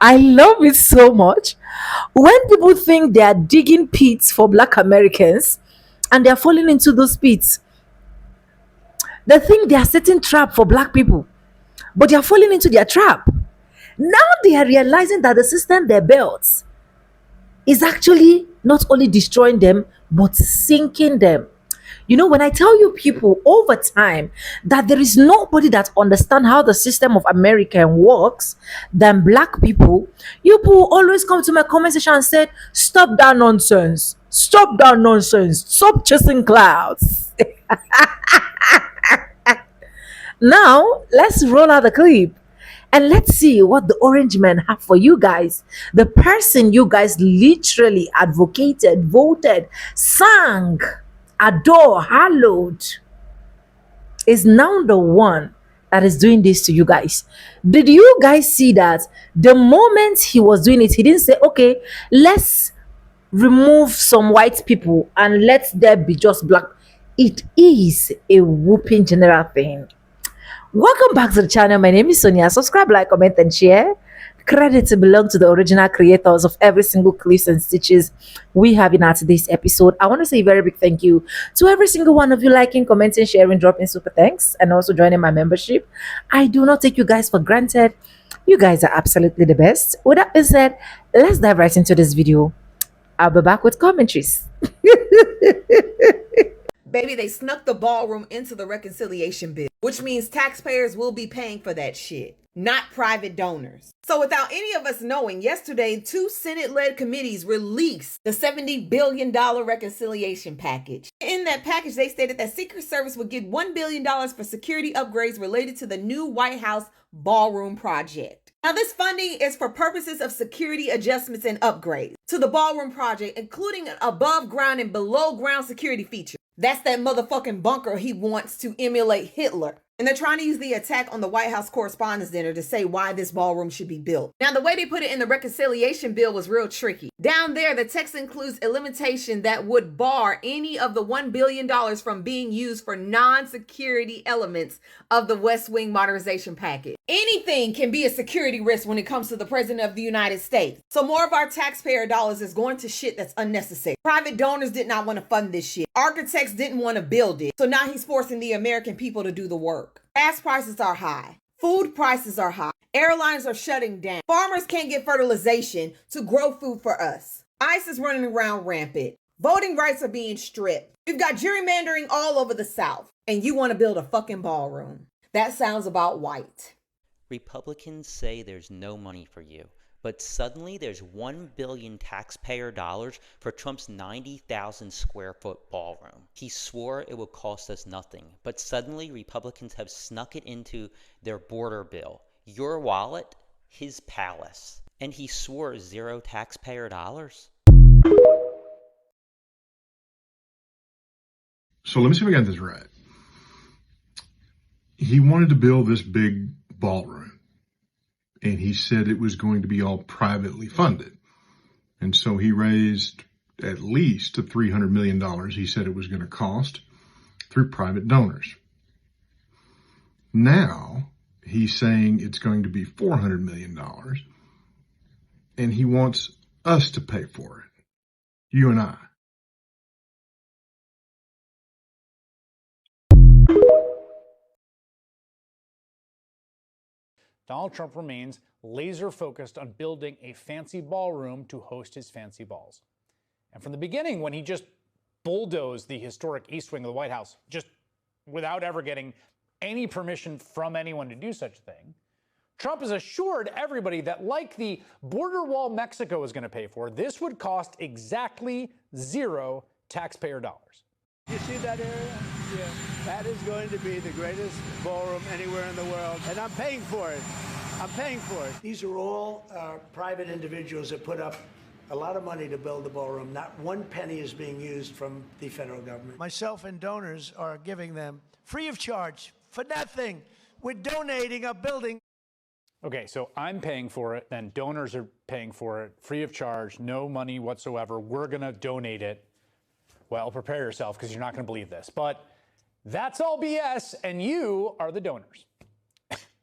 I love it so much. When people think they are digging pits for black Americans and they are falling into those pits, they think they are setting trap for black people, but they are falling into their trap. Now they are realizing that the system they built is actually not only destroying them but sinking them. You know, when I tell you people over time that there is nobody that understand how the system of America works than black people, you people always come to my comment section and said, "Stop that nonsense! Stop that nonsense! Stop chasing clouds." Now let's roll out the clip and let's see what the orange men have for you guys. The person you guys literally advocated, voted, sang, adore, hallowed is now the one that is doing this to you guys. Did you guys see that the moment he was doing it, he didn't say, okay, let's remove some white people and let there be just black. It is a whooping general thing. Welcome back to the channel. My name is Sonia. Subscribe, like, comment, and share. Credits belong to the original creators of every single clips and stitches we have in our today's episode. I want to say a very big thank you to every single one of you liking, commenting, sharing, dropping super thanks, and also joining my membership. I do not take you guys for granted. You guys are absolutely the best. With that being said, let's dive right into this video. I'll be back with commentaries. Baby, they snuck the ballroom into the reconciliation bill, which means taxpayers will be paying for that shit, not private donors. So without any of us knowing, yesterday, 2 Senate-led committees released the $70 billion reconciliation package. In that package, they stated that Secret Service would get $1 billion for security upgrades related to the new White House ballroom project. Now, this funding is for purposes of security adjustments and upgrades to the ballroom project, including an above ground and below ground security feature. That's that motherfucking bunker he wants to emulate Hitler. And they're trying to use the attack on the White House Correspondents' Dinner to say why this ballroom should be built. Now, the way they put it in the reconciliation bill was real tricky. Down there, the text includes a limitation that would bar any of the $1 billion from being used for non-security elements of the West Wing modernization package. Anything can be a security risk when it comes to the President of the United States. So more of our taxpayer dollars is going to shit that's unnecessary. Private donors did not want to fund this shit. Architects didn't want to build it. So now he's forcing the American people to do the work. Gas prices are high. Food prices are high. Airlines are shutting down. Farmers can't get fertilization to grow food for us. ICE is running around rampant. Voting rights are being stripped. We've got gerrymandering all over the South. And you want to build a fucking ballroom. That sounds about white. Republicans say there's no money for you, but suddenly there's $1 billion taxpayer dollars for Trump's 90,000 square foot ballroom. He swore it would cost us nothing, but suddenly Republicans have snuck it into their border bill. Your wallet, his palace. And he swore zero taxpayer dollars? So let me see if I got this right. He wanted to build this big ballroom, and he said it was going to be all privately funded. And so he raised at least $300 million, he said it was going to cost, through private donors. Now he's saying it's going to be $400 million, and he wants us to pay for it, you and I. Donald Trump remains laser focused on building a fancy ballroom to host his fancy balls. And from the beginning, when he just bulldozed the historic East Wing of the White House, just without ever getting any permission from anyone to do such a thing, Trump has assured everybody that, like the border wall Mexico is going to pay for, this would cost exactly zero taxpayer dollars. You see that area? Yeah. That is going to be the greatest ballroom anywhere in the world, and I'm paying for it. I'm paying for it. These are all private individuals that put up a lot of money to build the ballroom. Not one penny is being used from the federal government. Myself and donors are giving them free of charge for nothing. We're donating a building. Okay, so I'm paying for it, then donors are paying for it, free of charge, no money whatsoever. We're going to donate it. Well, prepare yourself because you're not going to believe this. But that's all BS, and you are the donors.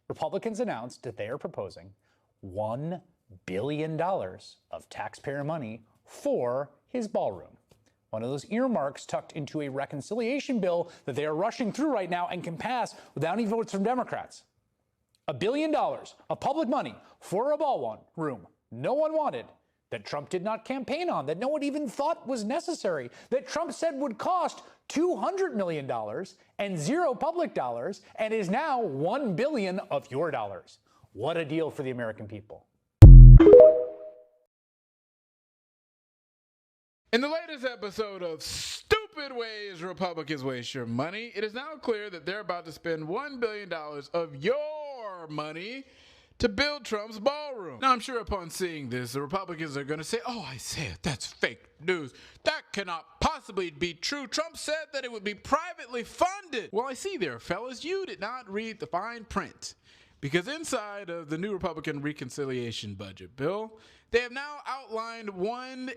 Republicans announced that they are proposing $1 billion of taxpayer money for his ballroom. One of those earmarks tucked into a reconciliation bill that they are rushing through right now and can pass without any votes from Democrats. $1 billion of public money for a ballroom no one wanted, that Trump did not campaign on, that no one even thought was necessary, that Trump said would cost $200 million and zero public dollars, and is now $1 billion of your dollars. What a deal for the American people. In the latest episode of Stupid Ways Republicans Waste Your Money, it is now clear that they're about to spend $1 billion of your money to build Trump's ballroom. Now, I'm sure upon seeing this, the Republicans are going to say, oh, I said, that's fake news. That cannot possibly be true. Trump said that it would be privately funded. Well, I see there, fellas, you did not read the fine print. Because inside of the new Republican reconciliation budget bill, they have now outlined $1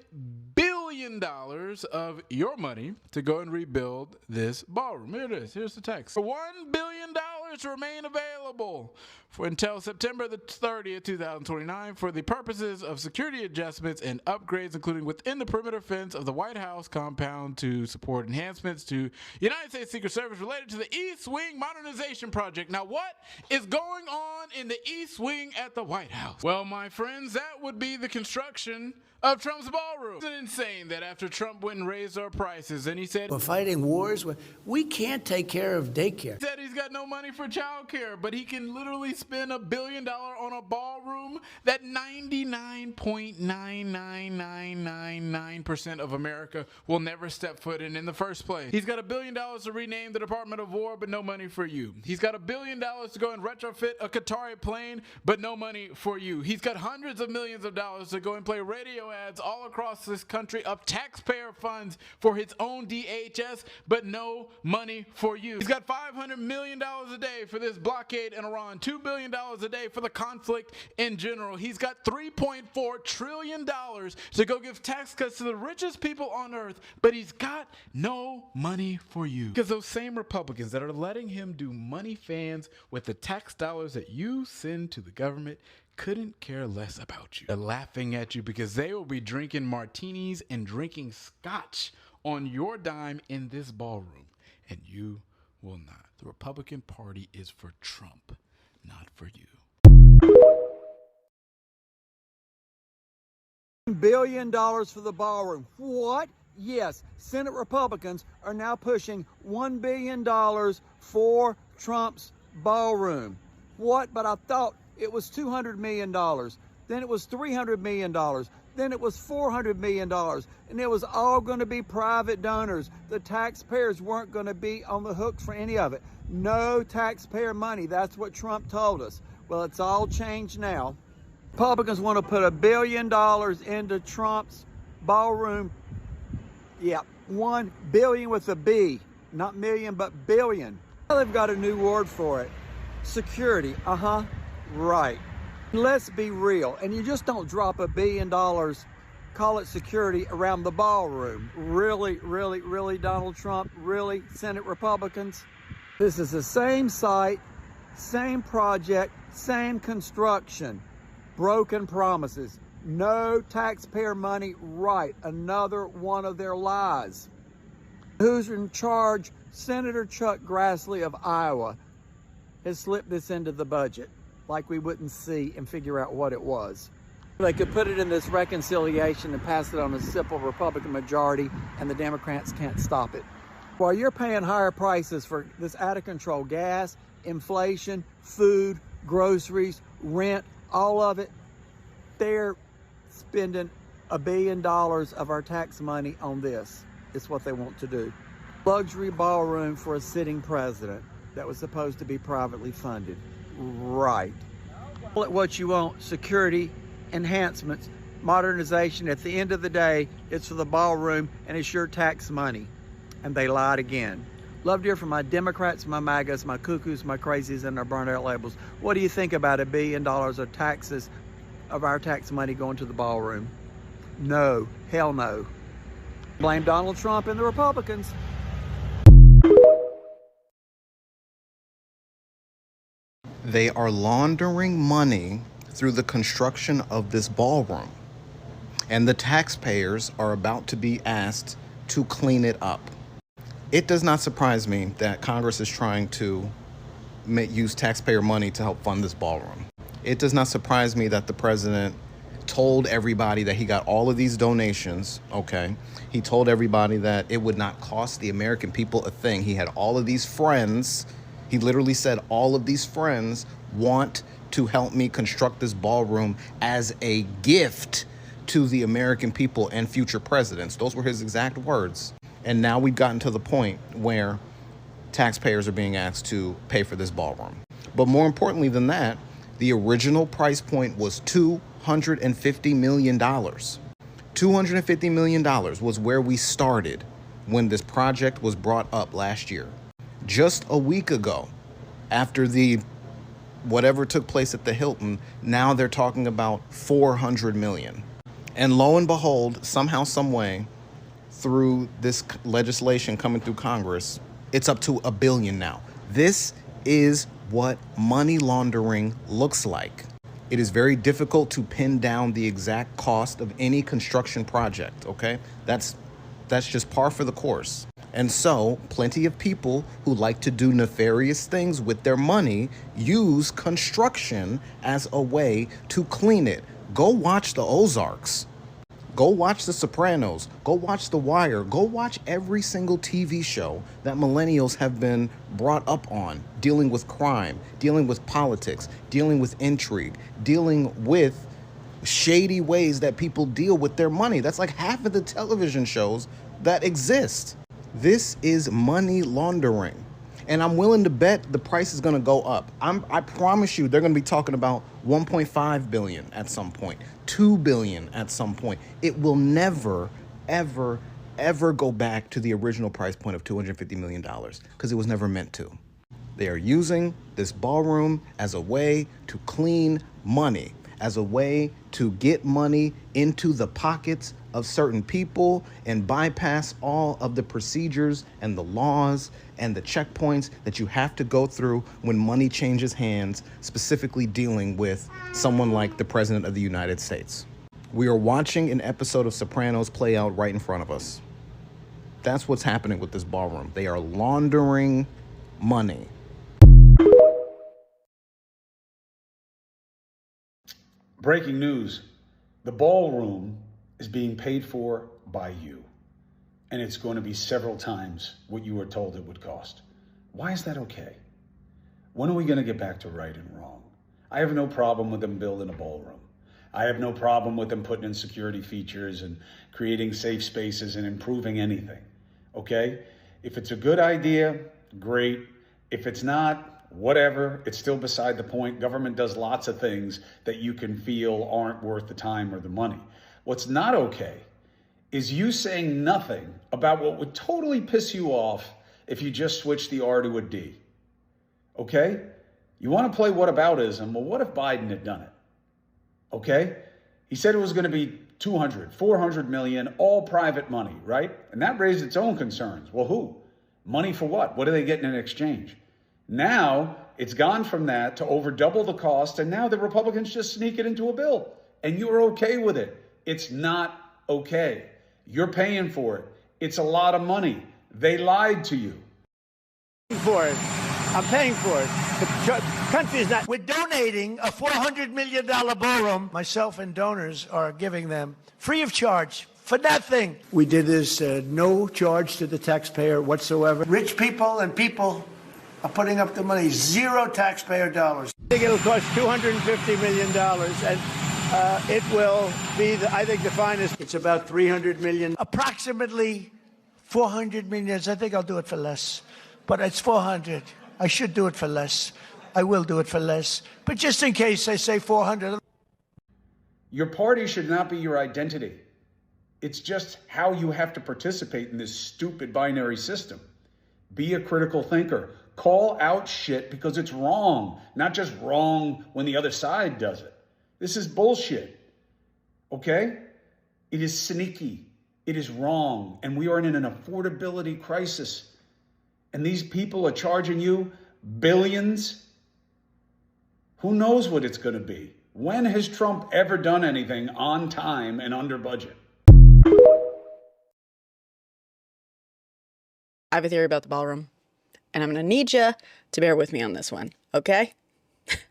billion of your money to go and rebuild this ballroom. Here it is. Here's the text. $1 billion remain available until September the 30th, 2029 for the purposes of security adjustments and upgrades, including within the perimeter fence of the White House compound to support enhancements to United States Secret Service related to the East Wing modernization project. Now, what is going on in the East Wing at the White House? Well, my friends, that would be the construction of Trump's ballroom. Isn't it insane that after Trump went and raised our prices and he said We're fighting wars. We can't take care of daycare. he said he's got no money for childcare, but he can literally spend $1 billion on a ballroom that 99.99999% of America will never step foot in the first place. He's got $1 billion to rename the Department of War, but no money for you. He's got $1 billion to go and retrofit a Qatari plane, but no money for you. He's got hundreds of millions of dollars to go and play radio ads all across this country of taxpayer funds for his own DHS, but no money for you. He's got $500 million a day for this blockade in Iran, $2 billion a day for the conflict in general. He's got $3.4 trillion to go give tax cuts to the richest people on earth, but he's got no money for you. Because those same Republicans that are letting him do money fans with the tax dollars that you send to the government couldn't care less about you. They're laughing at you because they will be drinking martinis and drinking scotch on your dime in this ballroom, and you will not. The Republican Party is for Trump, not for you. $1 billion for the ballroom. What? Yes, Senate Republicans are now pushing $1 billion for Trump's ballroom. What? But I thought it was $200 million. Then it was $300 million. Then it was $400 million. And it was all going to be private donors. The taxpayers weren't going to be on the hook for any of it. No taxpayer money. That's what Trump told us. Well, it's all changed now. Republicans want to put $1 billion into Trump's ballroom. Yeah, 1 billion with a B. Not million, but billion. Well, they've got a new word for it. Security. Right. Let's be real. And you just don't drop $1 billion, call it security, around the ballroom. Really, really, really, Donald Trump? Really, Senate Republicans? This is the same site, same project, same construction. Broken promises. No taxpayer money. Right. Another one of their lies. Who's in charge? Senator Chuck Grassley of Iowa has slipped this into the budget like we wouldn't see and figure out what it was. They could put it in this reconciliation and pass it on a simple Republican majority, and the Democrats can't stop it. While you're paying higher prices for this out-of-control gas, inflation, food, groceries, rent, all of it, they're spending $1 billion of our tax money on this. It's what they want to do. Luxury ballroom for a sitting president that was supposed to be privately funded. Right. Call it what you want, security enhancements. modernization. At the end of the day, it's for the ballroom and it's your tax money. And they lied again. Love to hear from my Democrats, my MAGAs, my cuckoos, my crazies, and our burned out labels. What do you think about $1 billion of taxes, of our tax money going to the ballroom? No, hell no. Blame Donald Trump and the Republicans. They are laundering money through the construction of this ballroom. And the taxpayers are about to be asked to clean it up. It does not surprise me that Congress is trying to use taxpayer money to help fund this ballroom. It does not surprise me that the president told everybody that he got all of these donations, okay? He told everybody that it would not cost the American people a thing. He had all of these friends. He literally said, all of these friends want to help me construct this ballroom as a gift to the American people and future presidents. Those were his exact words. And now we've gotten to the point where taxpayers are being asked to pay for this ballroom. But more importantly than that, the original price point was $250 million. $250 million was where we started when this project was brought up last year. Just a week ago, after the whatever took place at the Hilton, now they're talking about $400 million. And lo and behold, somehow, some way, through this legislation coming through Congress, it's up to $1 billion now. This is what money laundering looks like. It is very difficult to pin down the exact cost of any construction project, okay? That's just par for the course. And so, plenty of people who like to do nefarious things with their money use construction as a way to clean it. Go watch the Ozarks. Go watch The Sopranos. Go watch The Wire. Go watch every single TV show that millennials have been brought up on, dealing with crime, dealing with politics, dealing with intrigue, dealing with shady ways that people deal with their money. That's like half of the television shows that exist. This is money laundering. And I'm willing to bet the price is going to go up. I promise you they're going to be talking about 1.5 billion at some point, 2 billion at some point. It will never, ever, ever go back to the original price point of $250 million because it was never meant to. They are using this ballroom as a way to clean money, as a way to get money into the pockets of certain people and bypass all of the procedures and the laws and the checkpoints that you have to go through when money changes hands, specifically dealing with someone like the President of the United States. We are watching an episode of Sopranos play out right in front of us. That's what's happening with this ballroom. They are laundering money. Breaking news, the ballroom is being paid for by you. And it's going to be several times what you were told it would cost. Why is that okay? When are we going to get back to right and wrong? I have no problem with them building a ballroom. I have no problem with them putting in security features and creating safe spaces and improving anything, okay? If it's a good idea, great. If it's not, whatever, it's still beside the point. Government does lots of things that you can feel aren't worth the time or the money. What's not okay is you saying nothing about what would totally piss you off if you just switched the R to a D. Okay? You want to play whataboutism. Well, what if Biden had done it? Okay? He said it was going to be 200, 400 million, all private money, right? And that raised its own concerns. Well, who? Money for what? What are they getting in exchange? Now, it's gone from that to over double the cost, and now the Republicans just sneak it into a bill. And you're okay with it. It's not okay. You're paying for it. It's a lot of money. They lied to you. For it. I'm paying for it. The country is not. We're donating a $400 million ballroom. Myself and donors are giving them free of charge for nothing. We did this no charge to the taxpayer whatsoever. Rich people and people are putting up the money, zero taxpayer dollars. I think it'll cost $250 million, and it will be, I think, the finest. It's about $300 million. Approximately $400 million. I think I'll do it for less, but it's $400. I should do it for less. I will do it for less. But just in case I say $400. Your party should not be your identity. It's just how you have to participate in this stupid binary system. Be a critical thinker. Call out shit because it's wrong, not just wrong when the other side does it. This is bullshit, okay? It is sneaky. It is wrong. And we are in an affordability crisis. And these people are charging you billions. Who knows what it's going to be? When has Trump ever done anything on time and under budget? I have a theory about the ballroom, and I'm going to need you to bear with me on this one, okay?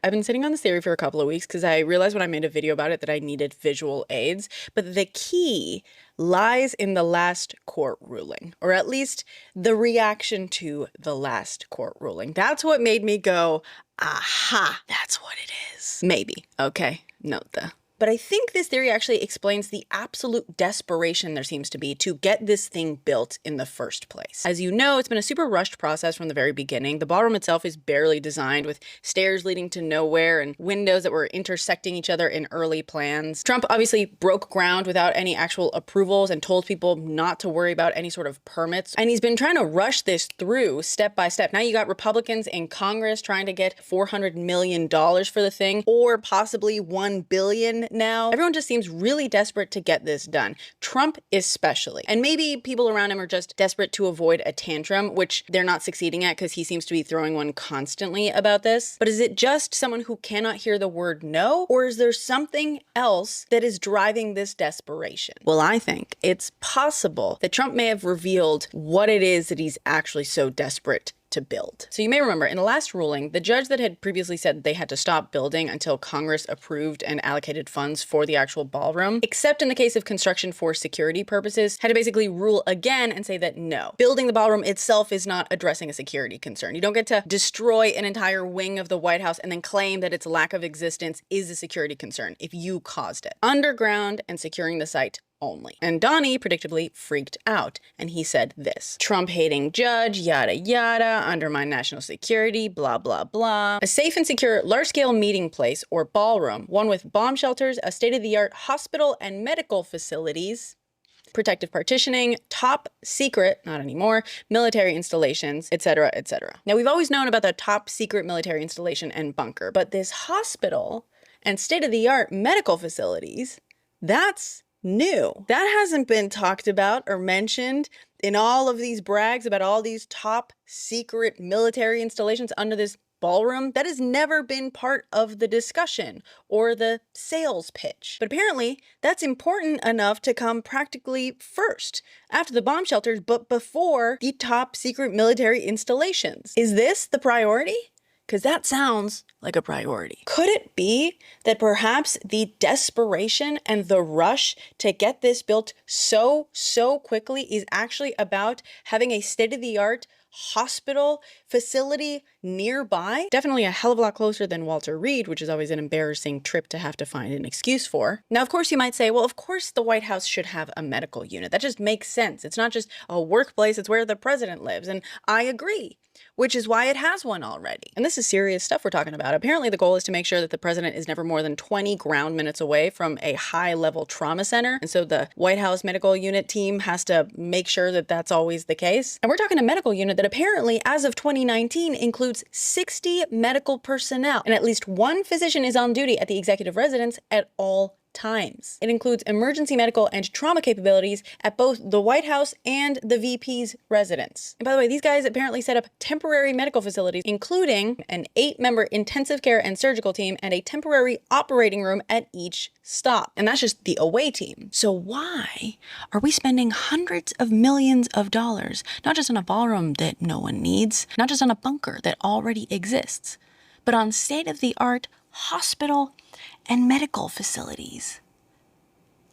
I've been sitting on this theory for a couple of weeks because I realized when I made a video about it that I needed visual aids, but the key lies in the last court ruling, or at least the reaction to the last court ruling. That's what made me go, aha, that's what it is. Maybe, okay? Note the. But I think this theory actually explains the absolute desperation there seems to be to get this thing built in the first place. As you know, it's been a super rushed process from the very beginning. The ballroom itself is barely designed, with stairs leading to nowhere and windows that were intersecting each other in early plans. Trump obviously broke ground without any actual approvals and told people not to worry about any sort of permits. And he's been trying to rush this through step by step. Now you got Republicans in Congress trying to get $400 million for the thing, or possibly $1 billion now. Everyone just seems really desperate to get this done. Trump especially. And maybe people around him are just desperate to avoid a tantrum, which they're not succeeding at because he seems to be throwing one constantly about this. But is it just someone who cannot hear the word no? Or is there something else that is driving this desperation? Well, I think it's possible that Trump may have revealed what it is that he's actually so desperate to build. So you may remember in the last ruling, the judge that had previously said they had to stop building until Congress approved and allocated funds for the actual ballroom, except in the case of construction for security purposes, had to basically rule again and say that no, building the ballroom itself is not addressing a security concern. You don't get to destroy an entire wing of the White House and then claim that its lack of existence is a security concern if you caused it. Underground and securing the site only. And Donnie predictably freaked out, and he said this: Trump-hating judge, yada yada, undermine national security, blah blah blah. A safe and secure large-scale meeting place or ballroom, one with bomb shelters, a state-of-the-art hospital and medical facilities, protective partitioning, top secret, not anymore, military installations, etc., etc. Now, we've always known about the top secret military installation and bunker, but this hospital and state-of-the-art medical facilities, that's new. That hasn't been talked about or mentioned in all of these brags about all these top secret military installations under this ballroom. That has never been part of the discussion or the sales pitch. But apparently that's important enough to come practically first, after the bomb shelters, but before the top secret military installations. Is this the priority? Because that sounds like a priority. Could it be that perhaps the desperation and the rush to get this built so quickly is actually about having a state-of-the-art hospital facility nearby? Definitely a hell of a lot closer than Walter Reed, which is always an embarrassing trip to have to find an excuse for. Now, of course, you might say, well, of course the White House should have a medical unit. That just makes sense. It's not just a workplace, it's where the president lives. And I agree, which is why it has one already. And this is serious stuff we're talking about. Apparently the goal is to make sure that the president is never more than 20 ground minutes away from a high-level trauma center. And so the White House medical unit team has to make sure that that's always the case. And we're talking a medical unit that apparently, as of 2019, includes 60 medical personnel. And at least one physician is on duty at the executive residence at all times. It includes emergency medical and trauma capabilities at both the White House and the VP's residence. And by the way, these guys apparently set up temporary medical facilities, including an 8-member intensive care and surgical team and a temporary operating room at each stop. And that's just the away team. So why are we spending hundreds of millions of dollars, not just on a ballroom that no one needs, not just on a bunker that already exists, but on state-of-the-art hospital and medical facilities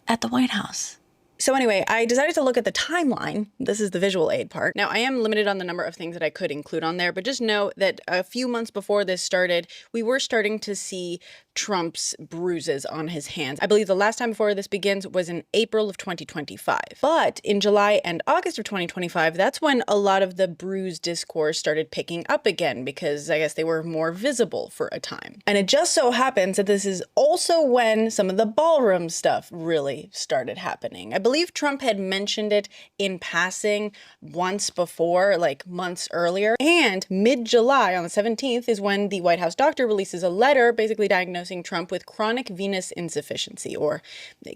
at the White House? So anyway, I decided to look at the timeline. This is the visual aid part. Now, I am limited on the number of things that I could include on there, but just know that a few months before this started, we were starting to see Trump's bruises on his hands. I believe the last time before this begins was in April of 2025. But in July and August of 2025, that's when a lot of the bruise discourse started picking up again, because I guess they were more visible for a time. And it just so happens that this is also when some of the ballroom stuff really started happening. I believe Trump had mentioned it in passing once before, like months earlier. And mid-July, on the 17th, is when the White House doctor releases a letter basically diagnosing Trump with chronic venous insufficiency, or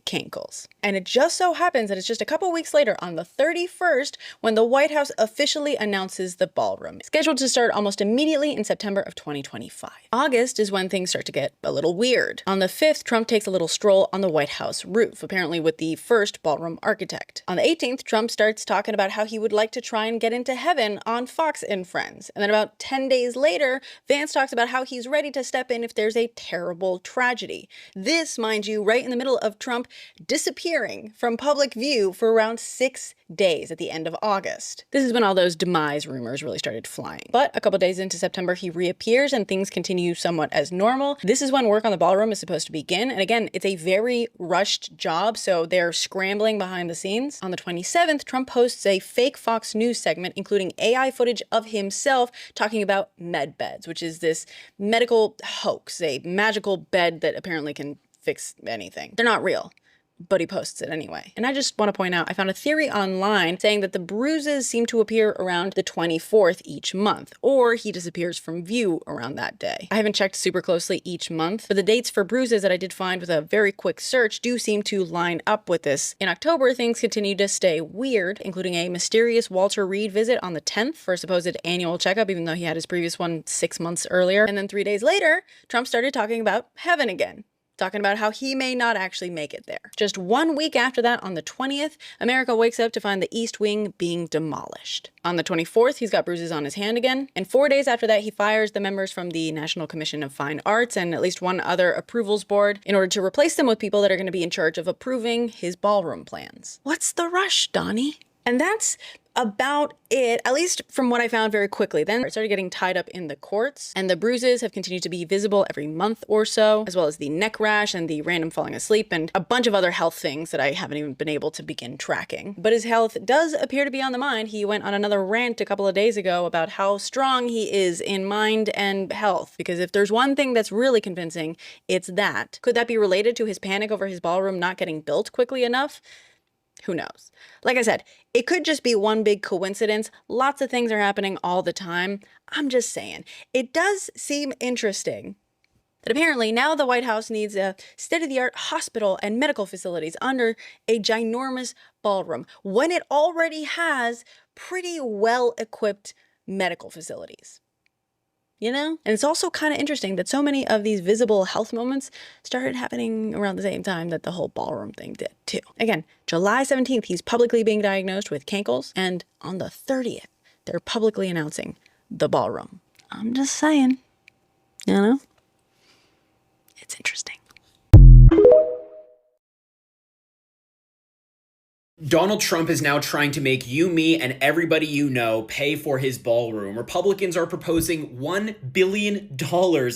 cankles. And it just so happens that it's just a couple weeks later, on the 31st, when the White House officially announces the ballroom, scheduled to start almost immediately in September of 2025. August is when things start to get a little weird. On the 5th, Trump takes a little stroll on the White House roof, apparently with the first ballroom architect. On the 18th, Trump starts talking about how he would like to try and get into heaven on Fox and Friends. And then about 10 days later, Vance talks about how he's ready to step in if there's a terrible tragedy. This, mind you, right in the middle of Trump disappearing from public view for around 6 days at the end of August. This is when all those demise rumors really started flying. But a couple days into September, he reappears and things continue somewhat as normal. This is when work on the ballroom is supposed to begin. And again, it's a very rushed job, so they're scrambling behind the scenes. On the 27th, Trump hosts a fake Fox News segment, including AI footage of himself talking about med beds, which is this medical hoax, a magical bed that apparently can fix anything. They're not real, but he posts it anyway. And I just want to point out, I found a theory online saying that the bruises seem to appear around the 24th each month, or he disappears from view around that day. I haven't checked super closely each month, but the dates for bruises that I did find with a very quick search do seem to line up with this. In October, things continue to stay weird, including a mysterious Walter Reed visit on the 10th for a supposed annual checkup, even though he had his previous one 6 months earlier. And then 3 days later, Trump started talking about heaven again, talking about how he may not actually make it there. Just 1 week after that, on the 20th, America wakes up to find the East Wing being demolished. On the 24th, he's got bruises on his hand again. And 4 days after that, he fires the members from the National Commission of Fine Arts and at least one other approvals board in order to replace them with people that are going to be in charge of approving his ballroom plans. What's the rush, Donnie? And that's about it, at least from what I found very quickly. Then it started getting tied up in the courts, and the bruises have continued to be visible every month or so, as well as the neck rash and the random falling asleep and a bunch of other health things that I haven't even been able to begin tracking. But his health does appear to be on the mind. He went on another rant a couple of days ago about how strong he is in mind and health, because if there's one thing that's really convincing, it's that. Could that be related to his panic over his ballroom not getting built quickly enough? Who knows? Like I said, it could just be one big coincidence. Lots of things are happening all the time. I'm just saying. It does seem interesting that apparently now the White House needs a state-of-the-art hospital and medical facilities under a ginormous ballroom when it already has pretty well-equipped medical facilities. You know? And it's also kind of interesting that so many of these visible health moments started happening around the same time that the whole ballroom thing did, too. Again, July 17th, he's publicly being diagnosed with cankles, and on the 30th, they're publicly announcing the ballroom. I'm just saying, you know? It's interesting. Donald Trump is now trying to make you, me, and everybody you know pay for his ballroom. Republicans are proposing $1 billion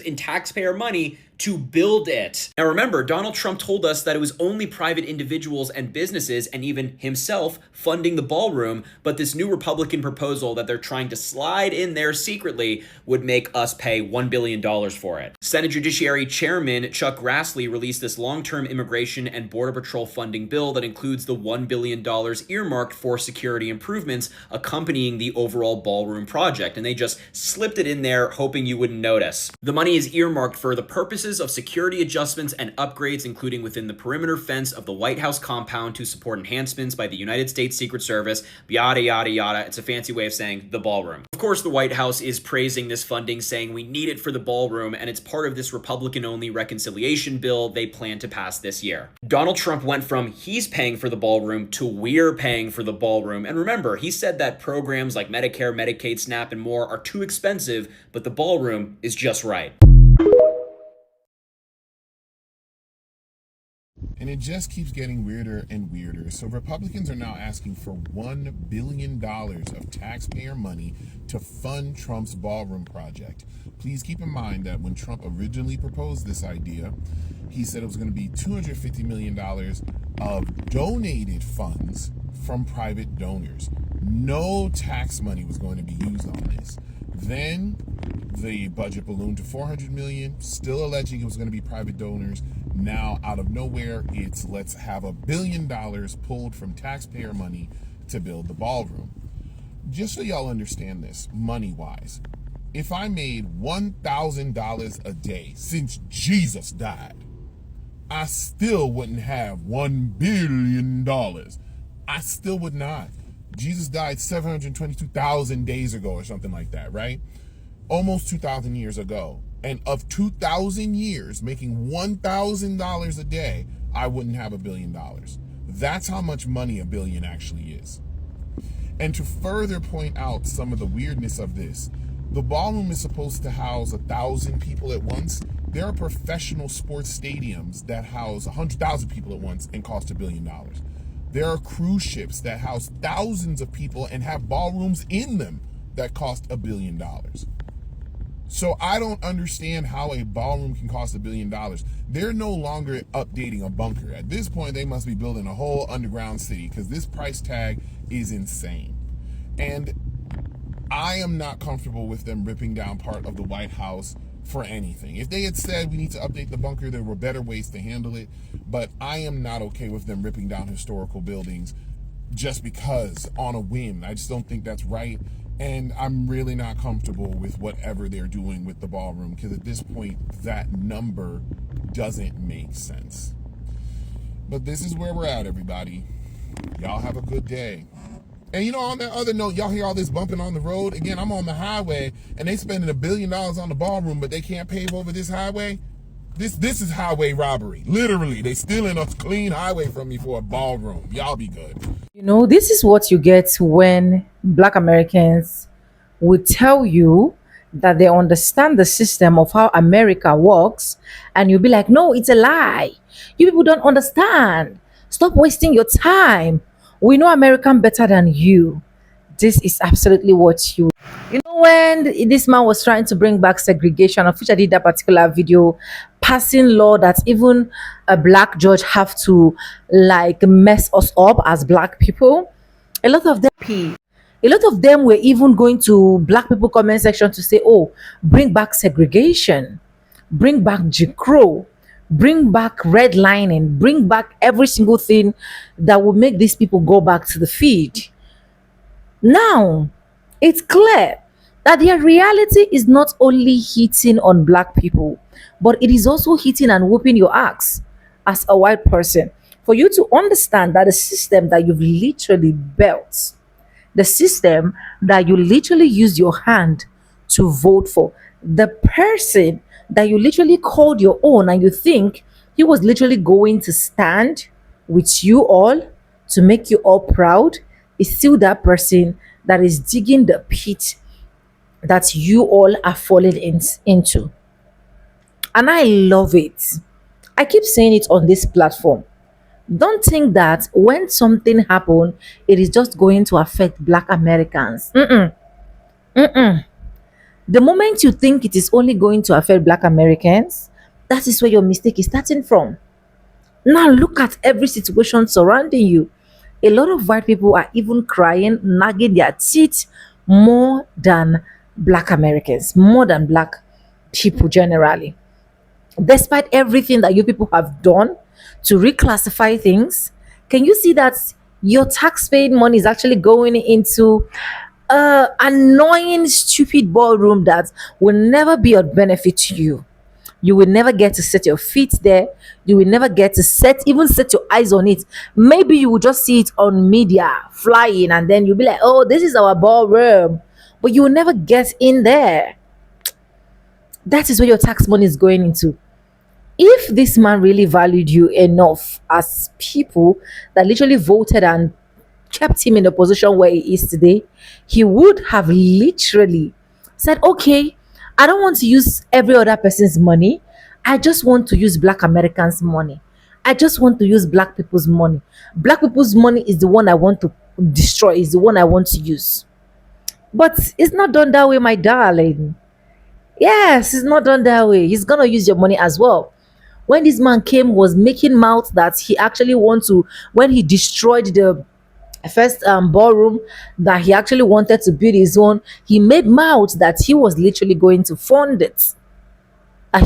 in taxpayer money to build it. Now remember, Donald Trump told us that it was only private individuals and businesses, and even himself, funding the ballroom, but this new Republican proposal that they're trying to slide in there secretly would make us pay $1 billion for it. Senate Judiciary Chairman Chuck Grassley released this long-term immigration and border patrol funding bill that includes the $1 billion earmarked for security improvements accompanying the overall ballroom project, and they just slipped it in there hoping you wouldn't notice. The money is earmarked for the purposes of security adjustments and upgrades, including within the perimeter fence of the White House compound to support enhancements by the United States Secret Service, yada, yada, yada. It's a fancy way of saying the ballroom. Of course, the White House is praising this funding, saying we need it for the ballroom, and it's part of this Republican-only reconciliation bill they plan to pass this year. Donald Trump went from he's paying for the ballroom to we're paying for the ballroom. And remember, he said that programs like Medicare, Medicaid, SNAP, and more are too expensive, but the ballroom is just right. And it just keeps getting weirder and weirder. So Republicans are now asking for $1 billion of taxpayer money to fund Trump's ballroom project. Please keep in mind that when Trump originally proposed this idea, he said it was going to be $250 million of donated funds from private donors. No tax money was going to be used on this. Then the budget ballooned to $400 million, still alleging it was going to be private donors. Now, out of nowhere, it's let's have $1 billion pulled from taxpayer money to build the ballroom. Just so y'all understand this, money-wise, if I made $1,000 a day since Jesus died, I still wouldn't have $1 billion. I still would not. Jesus died 722,000 days ago or something like that, right? Almost 2,000 years ago. And of 2,000 years, making $1,000 a day, I wouldn't have $1 billion. That's how much money $1 billion actually is. And to further point out some of the weirdness of this, the ballroom is supposed to house 1,000 people at once. There are professional sports stadiums that house 100,000 people at once and cost $1 billion. There are cruise ships that house thousands of people and have ballrooms in them that cost $1 billion. So I don't understand how a ballroom can cost $1 billion. They're no longer updating a bunker. At this point, they must be building a whole underground city because this price tag is insane. And I am not comfortable with them ripping down part of the White House for anything. If they had said we need to update the bunker, there were better ways to handle it. But I am not okay with them ripping down historical buildings just because on a whim. I just don't think that's right. And I'm really not comfortable with whatever they're doing with the ballroom because at this point, that number doesn't make sense. But this is where we're at, everybody. Y'all have a good day. And you know, on that other note, y'all hear all this bumping on the road? Again, I'm on the highway and they spending $1 billion on the ballroom, but they can't pave over this highway. This is highway robbery. Literally, they stealing a clean highway from me for a ballroom. Y'all be good. You know, this is what you get when Black Americans would tell you that they understand the system of how America works, and you'll be like, no, it's a lie. You people don't understand. Stop wasting your time. We know American better than you. This is absolutely what you know, when this man was trying to bring back segregation, of which I did that particular video, passing law that even a black judge have to like mess us up as black people. A lot of them a lot of them were even going to black people comment section to say, oh, bring back segregation, bring back Jim Crow, bring back redlining, bring back every single thing that will make these people go back to the feed. Now, it's clear that their reality is not only hitting on black people, but it is also hitting and whooping your ass as a white person. For you to understand that the system that you've literally built, the system that you literally use your hand to vote for, the person that you literally called your own and you think he was literally going to stand with you all to make you all proud, is still that person that is digging the pit that you all are falling into. And I love it. I keep saying it on this platform. Don't think that when something happens, it is just going to affect Black Americans. Mm-mm. The moment you think it is only going to affect Black Americans, that is where your mistake is starting from. Now look at every situation surrounding you. A lot of white people are even crying, nagging their teeth more than Black Americans, more than Black people generally. Despite everything that you people have done to reclassify things, can you see that your tax-paying money is actually going into annoying, stupid ballroom that will never be of benefit to you? You will never get to set your feet there. You will never get to even set your eyes on it. Maybe you will just see it on media flying, and then you'll be like, oh, this is our ballroom. But you will never get in there. That is where your tax money is going into. If this man really valued you enough as people that literally voted and kept him in the position where he is today, he would have literally said, okay, I don't want to use every other person's money. I just want to use Black Americans' money. I just want to use black people's money. Black people's money is the one I want to destroy, is the one I want to use. But it's not done that way, my darling. Yes, it's not done that way. He's gonna use your money as well. When this man came, was making mouth that he actually want to, when he destroyed the first ballroom, that he actually wanted to build his own, he made mouth that he was literally going to fund it.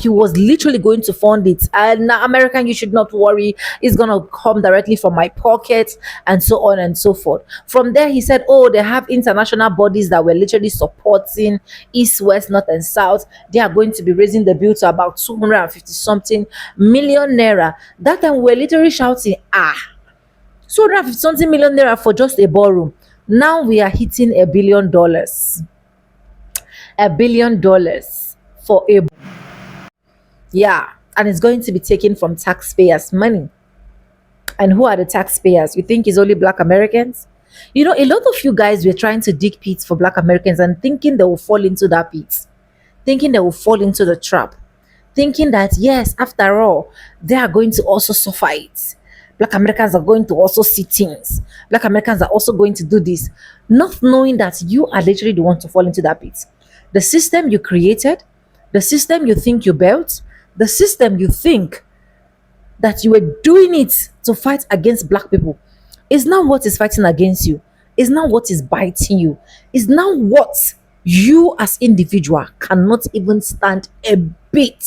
He was literally going to fund it. And now, American, you should not worry. It's gonna come directly from my pocket, and so on and so forth. From there, he said, "Oh, they have international bodies that were literally supporting East, West, North, and South. They are going to be raising the bill to about 250 something million naira." That time, we were literally shouting, "Ah, 250 something million naira for just a ballroom." Now we are hitting $1 billion. $1 billion for a, yeah, and it's going to be taken from taxpayers' money. And who are the taxpayers? You think it's only black Americans? You know, a lot of you guys were trying to dig pits for black Americans and thinking they will fall into that pit, thinking they will fall into the trap, thinking that yes, after all, they are going to also suffer it. Black Americans are going to also see things. Black Americans are also going to do this, not knowing that you are literally the one to fall into that pit. The system you created, the system you think you built, the system you think that you were doing it to fight against black people is now what is fighting against you, is now what is biting you, is now what you as individual cannot even stand a bit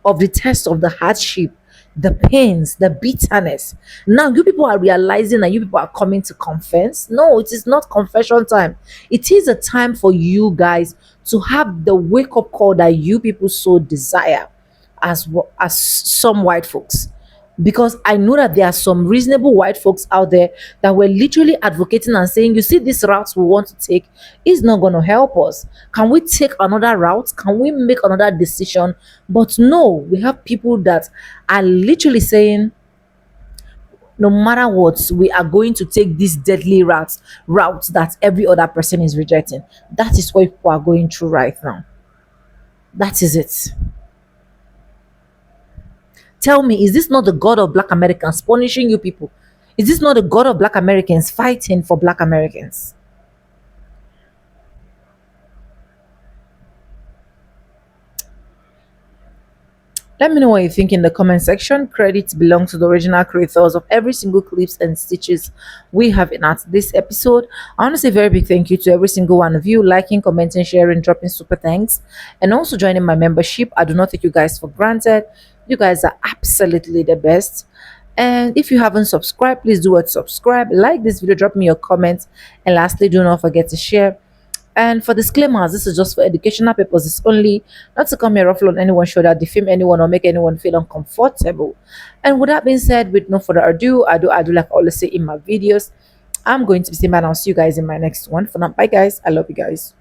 of the test of the hardship, the pains, the bitterness. Now you people are realizing and you people are coming to confess. No, it is not confession time. It is a time for you guys to have the wake up call that you people so desire as some white folks. Because I know that there are some reasonable white folks out there that were literally advocating and saying, you see, this route we want to take is not going to help us. Can we take another route? Can we make another decision? But no, we have people that are literally saying, no matter what, we are going to take this deadly route that every other person is rejecting. That is what people are going through right now. That is it. Tell me, is this not the God of black Americans punishing you people? Is this not the God of black Americans fighting for black Americans? Let me know what you think in the comment section. Credits belong to the original creators of every single clips and stitches we have in this episode. I want to say a very big thank you to every single one of you, liking, commenting, sharing, dropping super thanks, and also joining my membership. I do not take you guys for granted. You guys are absolutely the best. And if you haven't subscribed, please do subscribe, like this video, drop me your comments, and lastly, do not forget to share. And for disclaimers, this is just for educational purposes only, not to come here ruffle on anyone's shoulder, defame anyone, or make anyone feel uncomfortable. And with that being said, with no further ado, I do like I always say in my videos, I'm going to be saying bye, and I'll see you guys in my next one. For now, bye guys. I love you guys.